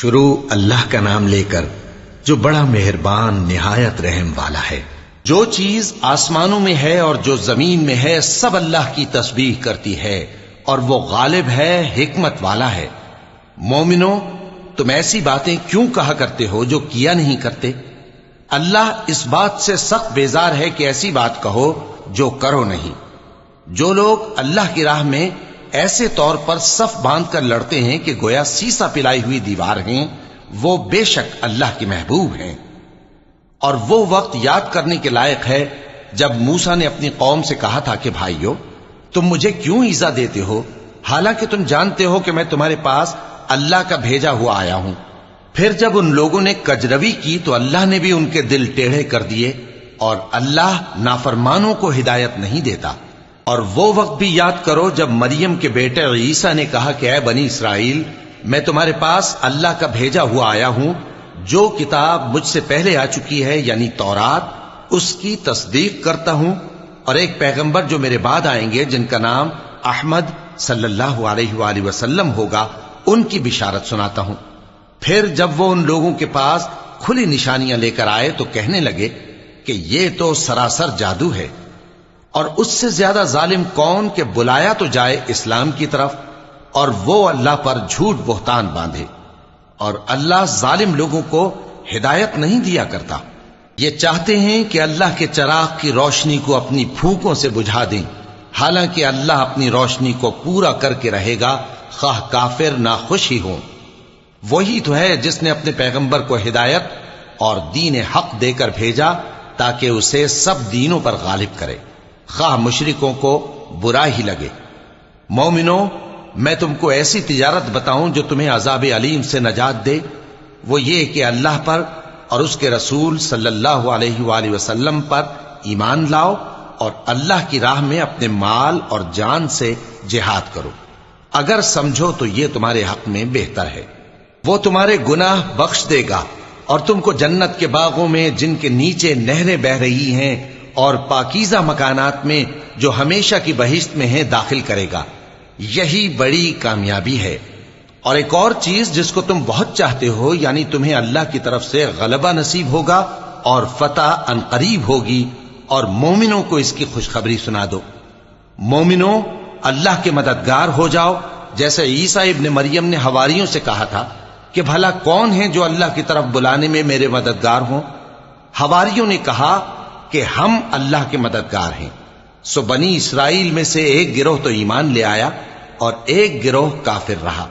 شروع اللہ کا نام لے کر جو بڑا مہربان نہایت رحم والا ہے۔ جو چیز آسمانوں میں ہے اور جو زمین میں ہے سب اللہ کی تسبیح کرتی ہے اور وہ غالب ہے، حکمت والا ہے۔ مومنو، تم ایسی باتیں کیوں کہا کرتے ہو جو کیا نہیں کرتے؟ اللہ اس بات سے سخت بیزار ہے کہ ایسی بات کہو جو کرو نہیں۔ جو لوگ اللہ کی راہ میں ایسے طور پر صف باندھ کر لڑتے ہیں کہ گویا سیسا پلائی ہوئی دیوار ہیں، وہ بے شک اللہ کے محبوب ہیں۔ اور وہ وقت یاد کرنے کے لائق ہے جب موسیٰ نے اپنی قوم سے کہا تھا کہ بھائیو، تم مجھے کیوں ایذا دیتے ہو، حالانکہ تم جانتے ہو کہ میں تمہارے پاس اللہ کا بھیجا ہوا آیا ہوں۔ پھر جب ان لوگوں نے کجروی کی تو اللہ نے بھی ان کے دل ٹیڑھے کر دیے، اور اللہ نافرمانوں کو ہدایت نہیں دیتا۔ اور وہ وقت بھی یاد کرو جب مریم کے بیٹے عیسیٰ نے کہا کہ اے بنی اسرائیل، میں تمہارے پاس اللہ کا بھیجا ہوا آیا ہوں، جو کتاب مجھ سے پہلے آ چکی ہے یعنی تورات، اس کی تصدیق کرتا ہوں، اور ایک پیغمبر جو میرے بعد آئیں گے جن کا نام احمد صلی اللہ علیہ وآلہ وسلم ہوگا، ان کی بشارت سناتا ہوں۔ پھر جب وہ ان لوگوں کے پاس کھلی نشانیاں لے کر آئے تو کہنے لگے کہ یہ تو سراسر جادو ہے، اور اس سے زیادہ ظالم کون کہ بلایا تو جائے اسلام کی طرف اور وہ اللہ پر جھوٹ بہتان باندھے۔ اور اللہ ظالم لوگوں کو ہدایت نہیں دیا کرتا۔ یہ چاہتے ہیں کہ اللہ کے چراغ کی روشنی کو اپنی پھونکوں سے بجھا دیں، حالانکہ اللہ اپنی روشنی کو پورا کر کے رہے گا، خواہ کافر ناخوش ہی ہوں۔ وہی تو ہے جس نے اپنے پیغمبر کو ہدایت اور دین حق دے کر بھیجا تاکہ اسے سب دینوں پر غالب کرے، خواہ مشرکوں کو برا ہی لگے۔ مومنو، میں تم کو ایسی تجارت بتاؤں جو تمہیں عذاب علیم سے نجات دے؟ وہ یہ کہ اللہ پر اور اس کے رسول صلی اللہ علیہ وآلہ وسلم پر ایمان لاؤ، اور اللہ کی راہ میں اپنے مال اور جان سے جہاد کرو۔ اگر سمجھو تو یہ تمہارے حق میں بہتر ہے۔ وہ تمہارے گناہ بخش دے گا اور تم کو جنت کے باغوں میں جن کے نیچے نہریں بہ رہی ہیں اور پاکیزہ مکانات میں جو ہمیشہ کی بہشت میں ہیں داخل کرے گا۔ یہی بڑی کامیابی ہے۔ اور ایک اور چیز جس کو تم بہت چاہتے ہو، یعنی تمہیں اللہ کی طرف سے غلبہ نصیب ہوگا اور فتح عنقریب ہوگی، اور مومنوں کو اس کی خوشخبری سنا دو۔ مومنوں، اللہ کے مددگار ہو جاؤ، جیسے عیسیٰ ابن مریم نے حواریوں سے کہا تھا کہ بھلا کون ہے جو اللہ کی طرف بلانے میں میرے مددگار ہوں؟ حواریوں نے کہا کہ ہم اللہ کے مددگار ہیں۔ سو بنی اسرائیل میں سے ایک گروہ تو ایمان لے آیا اور ایک گروہ کافر رہا۔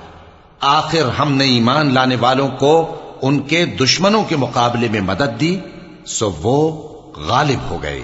آخر ہم نے ایمان لانے والوں کو ان کے دشمنوں کے مقابلے میں مدد دی، سو وہ غالب ہو گئے۔